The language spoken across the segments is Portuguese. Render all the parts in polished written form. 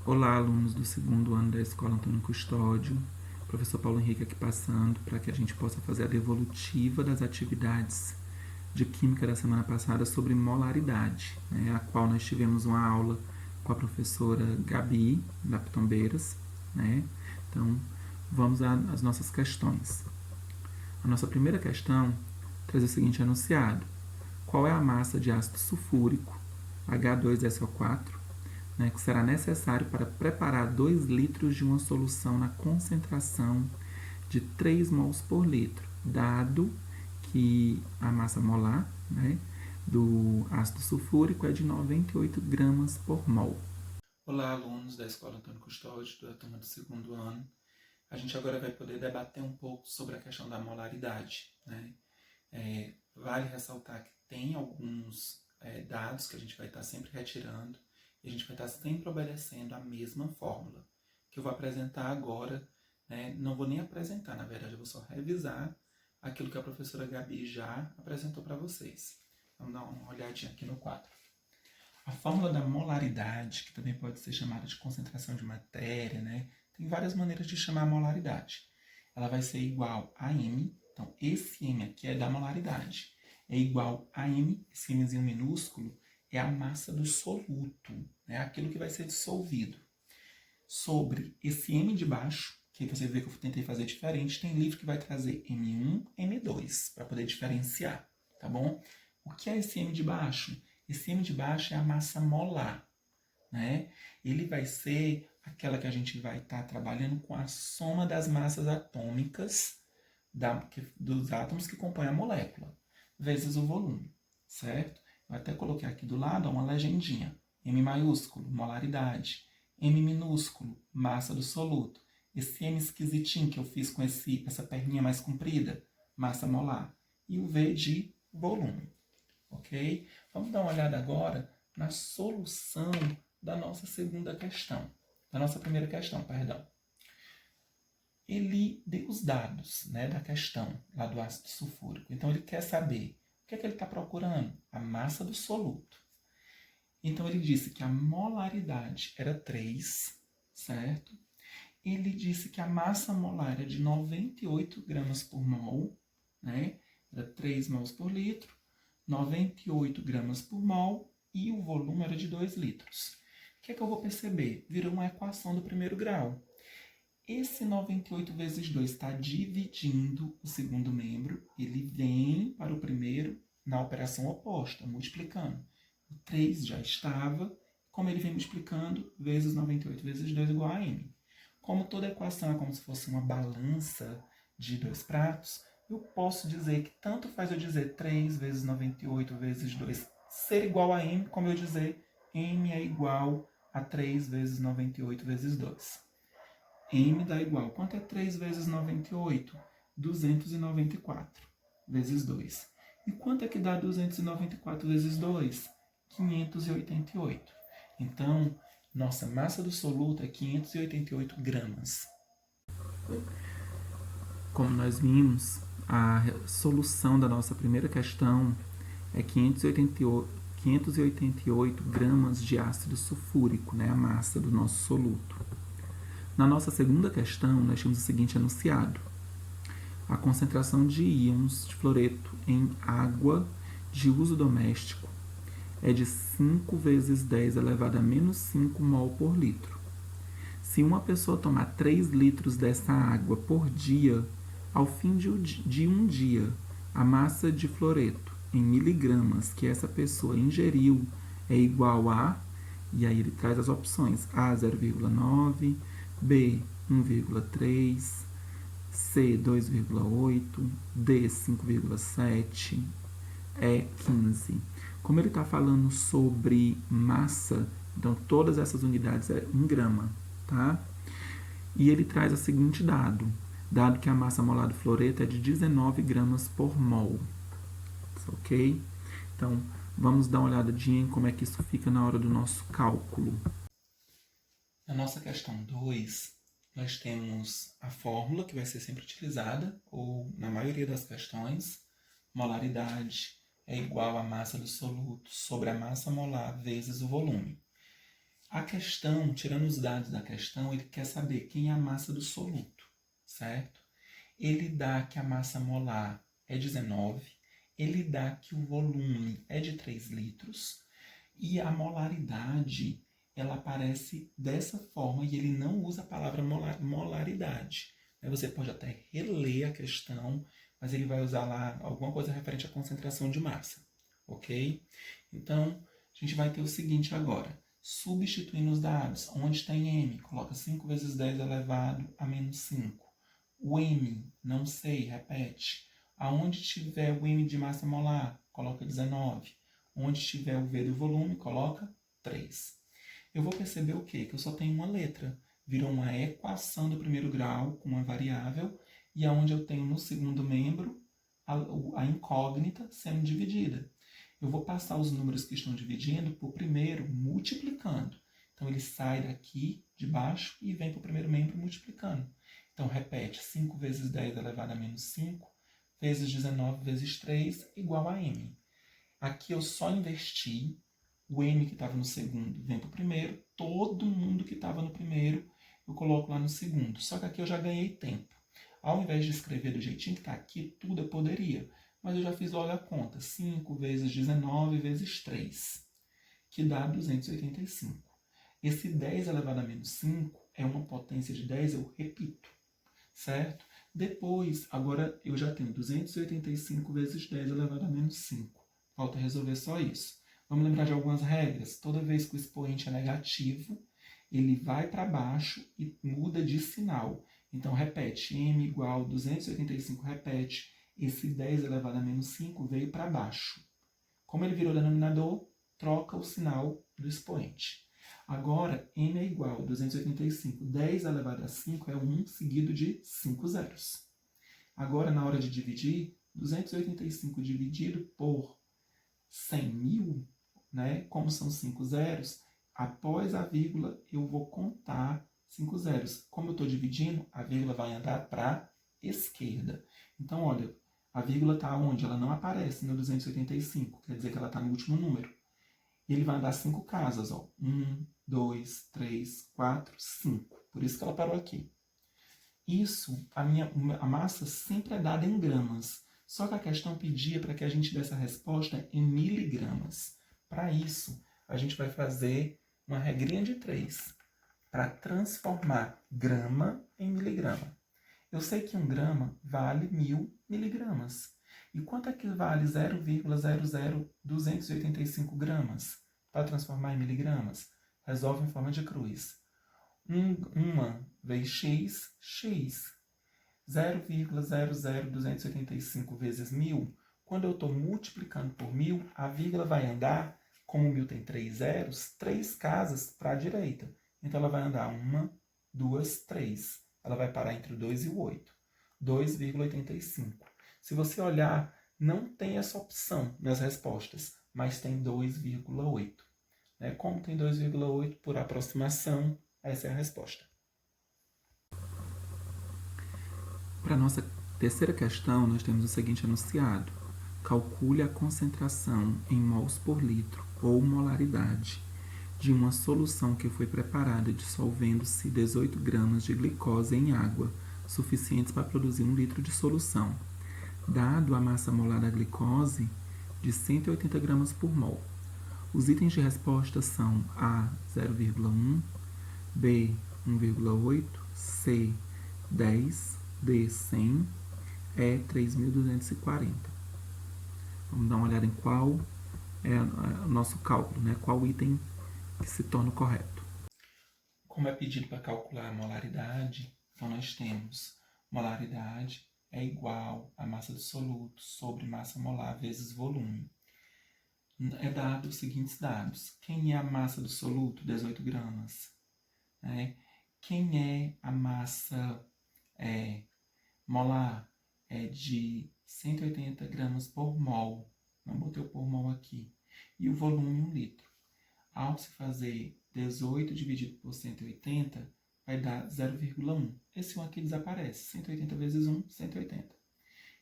Olá, alunos do segundo ano da Escola Antônio Custódio. Professor Paulo Henrique aqui passando para que a gente possa fazer a devolutiva das atividades de Química da semana passada sobre molaridade, né, a qual nós tivemos uma aula com a professora Gabi, da Pitombeiras. Né? Então, vamos às nossas questões. A nossa primeira questão traz o seguinte enunciado. Qual é a massa de ácido sulfúrico, H2SO4, né, que será necessário para preparar 2 litros de uma solução na concentração de 3 mols por litro, dado que a massa molar, né, do ácido sulfúrico é de 98 gramas por mol. Olá, alunos da Escola Antônio Custódio, da turma do segundo ano. A gente agora vai poder debater um pouco sobre a questão da molaridade. Né? Vale ressaltar que tem alguns dados que a gente vai estar sempre retirando e a gente vai estar sempre obedecendo a mesma fórmula, que eu vou apresentar agora. Né? Não vou nem apresentar, na verdade, eu vou só revisar aquilo que a professora Gabi já apresentou para vocês. Vamos dar uma olhadinha aqui no quadro. A fórmula da molaridade, que também pode ser chamada de concentração de matéria, né? Tem várias maneiras de chamar a molaridade. Ela vai ser igual a M, então esse M aqui é da molaridade, é igual a M, esse Mzinho minúsculo, é a massa do soluto, né? Aquilo que vai ser dissolvido. Sobre esse M de baixo, que você vê que eu tentei fazer diferente, tem livro que vai trazer M1, M2, para poder diferenciar, tá bom? O que é esse M de baixo? Esse M de baixo é a massa molar, né? Ele vai ser aquela que a gente vai estar trabalhando com a soma das massas atômicas dos átomos que compõem a molécula, vezes o volume, certo? Eu até coloquei aqui do lado uma legendinha. M maiúsculo, molaridade. M minúsculo, massa do soluto. Esse M esquisitinho que eu fiz com essa perninha mais comprida, massa molar. E o V de volume, ok? Vamos dar uma olhada agora na solução da nossa segunda questão. Da nossa primeira questão, perdão. Ele deu os dados, né, da questão lá do ácido sulfúrico. Então ele quer saber o que é que ele está procurando? A massa do soluto. Então ele disse que a molaridade era 3, certo? Ele disse que a massa molar era de 98 gramas por mol, né? Era 3 mols por litro, 98 gramas por mol e o volume era de 2 litros. O que é que eu vou perceber? Virou uma equação do primeiro grau. Esse 98 vezes 2 está dividindo o segundo membro, ele vem para o primeiro na operação oposta, multiplicando. O 3 já estava, como ele vem multiplicando, vezes 98 vezes 2 igual a m. Como toda equação é como se fosse uma balança de 2 pratos, eu posso dizer que tanto faz eu dizer 3 vezes 98 vezes 2 ser igual a m, como eu dizer m é igual a 3 vezes 98 vezes 2. M dá igual. Quanto é 3 vezes 98? 294 vezes 2. E quanto é que dá 294 vezes 2? 588. Então, nossa massa do soluto é 588 gramas. Como nós vimos, a solução da nossa primeira questão é 588 gramas de ácido sulfúrico, né, a massa do nosso soluto. Na nossa segunda questão, nós temos o seguinte enunciado. A concentração de íons de fluoreto em água de uso doméstico é de 5 vezes 10 elevado a menos 5 mol por litro. Se uma pessoa tomar 3 litros dessa água por dia, ao fim de um dia, a massa de fluoreto em miligramas que essa pessoa ingeriu é igual a, e aí ele traz as opções, A 0,9, B 1,3, C 2,8, D 5,7, E 15. Como ele está falando sobre massa, então todas essas unidades é em grama, tá? E ele traz o seguinte dado que a massa molar do fluoreto é de 19 gramas por mol, ok? Então, vamos dar uma olhadinha em como é que isso fica na hora do nosso cálculo. Na nossa questão 2, nós temos a fórmula que vai ser sempre utilizada, ou na maioria das questões, molaridade é igual à massa do soluto sobre a massa molar vezes o volume. A questão, tirando os dados da questão, ele quer saber quem é a massa do soluto, certo? Ele dá que a massa molar é 19, ele dá que o volume é de 3 litros e a molaridade, ela aparece dessa forma e ele não usa a palavra molaridade. Você pode até reler a questão, mas ele vai usar lá alguma coisa referente à concentração de massa, ok? Então, a gente vai ter o seguinte agora. Substituindo os dados, onde tem m, coloca 5 vezes 10 elevado a menos 5. O m, não sei, repete. Aonde tiver o m de massa molar, coloca 19. Onde tiver o v do volume, coloca 3. Eu vou perceber o quê? Que eu só tenho uma letra. Virou uma equação do primeiro grau com uma variável, e aonde eu tenho no segundo membro a incógnita sendo dividida. Eu vou passar os números que estão dividindo para o primeiro multiplicando. Então, ele sai daqui de baixo e vem para o primeiro membro multiplicando. Então, repete, 5 vezes 10 elevado a menos 5, vezes 19 vezes 3, igual a m. Aqui eu só inverti, o m que estava no segundo vem para o primeiro, todo mundo que estava no primeiro eu coloco lá no segundo. Só que aqui eu já ganhei tempo. Ao invés de escrever do jeitinho que está aqui, tudo eu poderia. Mas eu já fiz logo a conta. 5 vezes 19 vezes 3, que dá 285. Esse 10 elevado a menos 5 é uma potência de 10, eu repito, certo? Depois, agora eu já tenho 285 vezes 10 elevado a menos 5. Falta resolver só isso. Vamos lembrar de algumas regras. Toda vez que o expoente é negativo, ele vai para baixo e muda de sinal. Então, repete, m igual a 285, repete. Esse 10 elevado a menos 5 veio para baixo. Como ele virou denominador, troca o sinal do expoente. Agora, m é igual a 285. 10 elevado a 5 é 1 seguido de 5 zeros. Agora, na hora de dividir, 285 dividido por 100.000, né? Como são 5 zeros, após a vírgula eu vou contar 5 zeros. Como eu estou dividindo, a vírgula vai andar para a esquerda. Então, olha, a vírgula está onde? Ela não aparece no 285, quer dizer que ela está no último número. E ele vai andar 5 casas, ó. 1, 2, 3, 4, 5. Por isso que ela parou aqui. Isso, a massa sempre é dada em gramas. Só que a questão pedia para que a gente desse a resposta em miligramas. Para isso, a gente vai fazer uma regrinha de 3 para transformar grama em miligrama. Eu sei que 1 grama vale 1000 miligramas. E quanto é que vale 0,00285 gramas? Para transformar em miligramas, resolve em forma de cruz. Uma vezes x, x. 0,00285 vezes 1000. Quando eu estou multiplicando por 1000, a vírgula vai andar, como 1000 tem 3 zeros, 3 casas para a direita. Então, ela vai andar 1, 2, 3. Ela vai parar entre o 2 e o 8. 2,85. Se você olhar, não tem essa opção nas respostas, mas tem 2,8. Como tem 2,8 por aproximação, essa é a resposta. Para a nossa terceira questão, nós temos o seguinte enunciado. Calcule a concentração em mols por litro, ou molaridade, de uma solução que foi preparada dissolvendo-se 18 gramas de glicose em água, suficientes para produzir 1 litro de solução, dado a massa molar da glicose de 180 gramas por mol. Os itens de resposta são A, 0,1, B, 1,8, C, 10, D, 100, E, 3.240. Vamos dar uma olhada em qual é o nosso cálculo, né? Qual item que se torna o correto. Como é pedido para calcular a molaridade, então nós temos molaridade é igual a massa do soluto sobre massa molar vezes volume. É dado os seguintes dados. Quem é a massa do soluto? 18 gramas. Quem é a massa molar? É de 180 gramas por mol. Não botei o por mol aqui. E o volume 1 litro. Ao se fazer 18 dividido por 180, vai dar 0,1. Esse 1 aqui desaparece. 180 vezes 1, 180.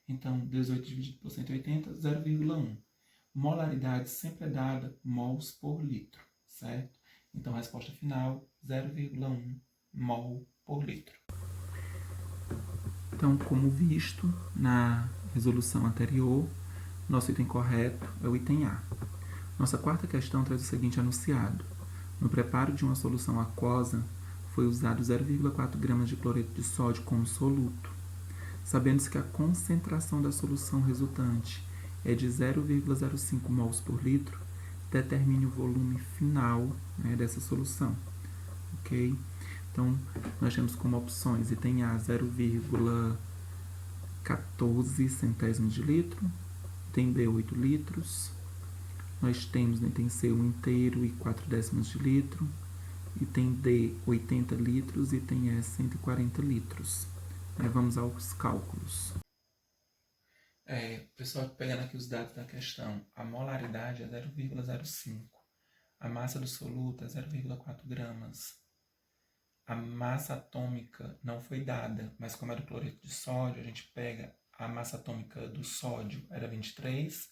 Então, 18 dividido por 180, 0,1. Molaridade sempre é dada mols por litro, certo? Então, a resposta final, 0,1 mol por litro. Então, como visto na resolução anterior, nosso item correto é o item A. Nossa quarta questão traz o seguinte enunciado. No preparo de uma solução aquosa, foi usado 0,4 gramas de cloreto de sódio como soluto. Sabendo-se que a concentração da solução resultante é de 0,05 mols por litro, determine o volume final, né, dessa solução. Ok? Então, nós temos como opções item A 0,14 centésimos de litro, item B 8 litros, nós temos no item C 1 inteiro e 4 décimos de litro, item D 80 litros, item E 140 litros. Vamos aos cálculos. Pessoal, pegando aqui os dados da questão, a molaridade é 0,05, a massa do soluto é 0,4 gramas, a massa atômica não foi dada, mas como era o cloreto de sódio, a gente pega a massa atômica do sódio era 23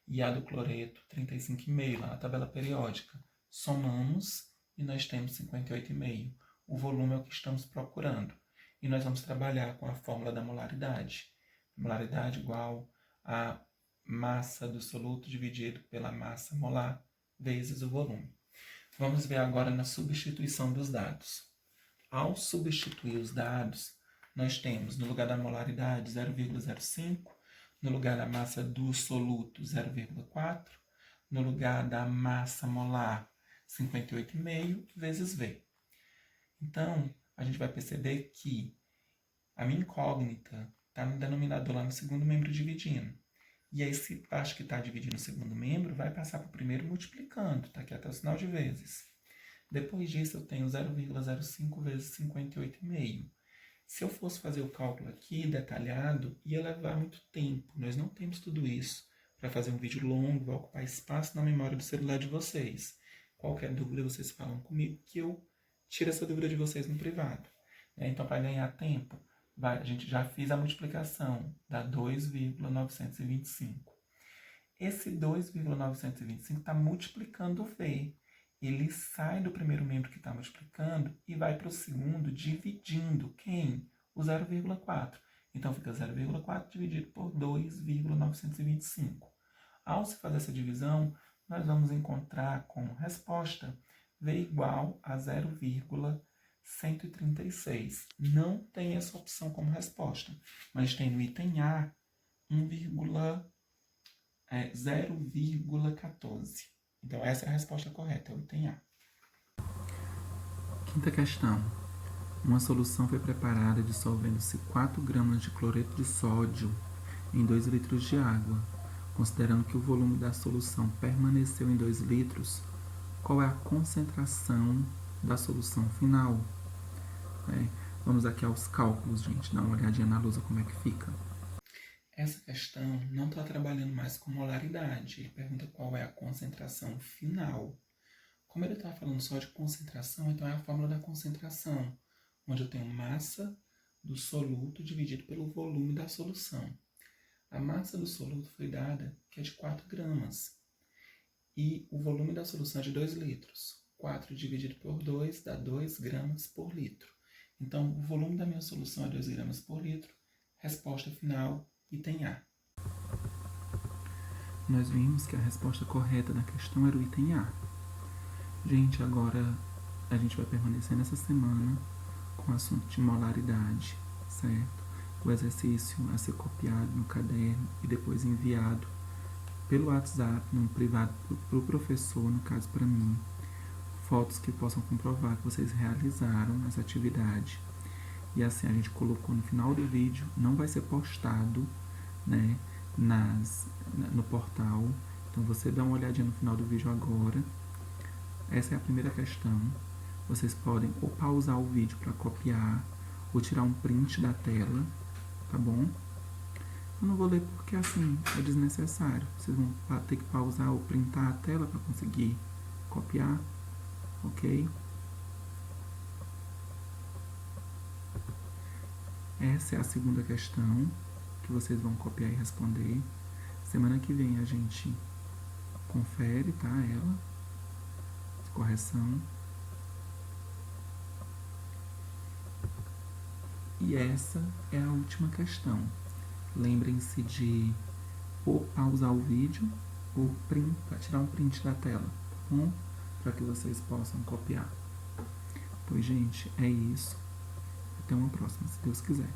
e a do cloreto 35,5 lá na tabela periódica. Somamos e nós temos 58,5. O volume é o que estamos procurando. E nós vamos trabalhar com a fórmula da molaridade. Molaridade igual a massa do soluto dividido pela massa molar vezes o volume. Vamos ver agora na substituição dos dados. Ao substituir os dados, nós temos no lugar da molaridade 0,05, no lugar da massa do soluto 0,4, no lugar da massa molar 58,5 vezes V. Então, a gente vai perceber que a minha incógnita está no denominador lá no segundo membro dividindo. E aí, esse parte que está dividindo o segundo membro vai passar para o primeiro multiplicando, está aqui até o sinal de vezes. Depois disso, eu tenho 0,05 vezes 58,5. Se eu fosse fazer o cálculo aqui detalhado, ia levar muito tempo. Nós não temos tudo isso para fazer um vídeo longo, vai ocupar espaço na memória do celular de vocês. Qualquer dúvida, vocês falam comigo que eu tiro essa dúvida de vocês no privado. Então, para ganhar tempo, a gente já fez a multiplicação, dá 2,925. Esse 2,925 está multiplicando o V. Ele sai do primeiro membro que está multiplicando e vai para o segundo dividindo quem? O 0,4. Então, fica 0,4 dividido por 2,925. Ao se fazer essa divisão, nós vamos encontrar como resposta V igual a 0,136. Não tem essa opção como resposta, mas tem no item A 0,14. Então, essa é a resposta correta, é o item A. Quinta questão. Uma solução foi preparada dissolvendo-se 4 gramas de cloreto de sódio em 2 litros de água. Considerando que o volume da solução permaneceu em 2 litros, qual é a concentração da solução final? Vamos aqui aos cálculos, gente. Dá uma olhadinha na lousa como é que fica. Essa questão não está trabalhando mais com molaridade. Ele pergunta qual é a concentração final. Como ele está falando só de concentração, então é a fórmula da concentração, onde eu tenho massa do soluto dividido pelo volume da solução. A massa do soluto foi dada, que é de 4 gramas. E o volume da solução é de 2 litros. 4 dividido por 2 dá 2 gramas por litro. Então, o volume da minha solução é 2 gramas por litro. Resposta final, item A. Nós vimos que a resposta correta da questão era o item A. Gente, agora a gente vai permanecer nessa semana com o assunto de molaridade, certo? O exercício a ser copiado no caderno e depois enviado pelo WhatsApp, no privado, para o professor, no caso para mim, fotos que possam comprovar que vocês realizaram essa atividade. E assim a gente colocou no final do vídeo, não vai ser postado, né, no portal. Então você dá uma olhadinha no final do vídeo agora. Essa é a primeira questão. Vocês podem ou pausar o vídeo para copiar, ou tirar um print da tela, tá bom? Eu não vou ler porque assim é desnecessário. Vocês vão ter que pausar ou printar a tela para conseguir copiar, ok? Essa é a segunda questão que vocês vão copiar e responder. Semana que vem a gente confere, tá? Ela. correção. E essa é a última questão. Lembrem-se de ou pausar o vídeo ou tirar um print da tela, tá bom? Para que vocês possam copiar. Pois, gente, é isso. Até uma próxima, se Deus quiser.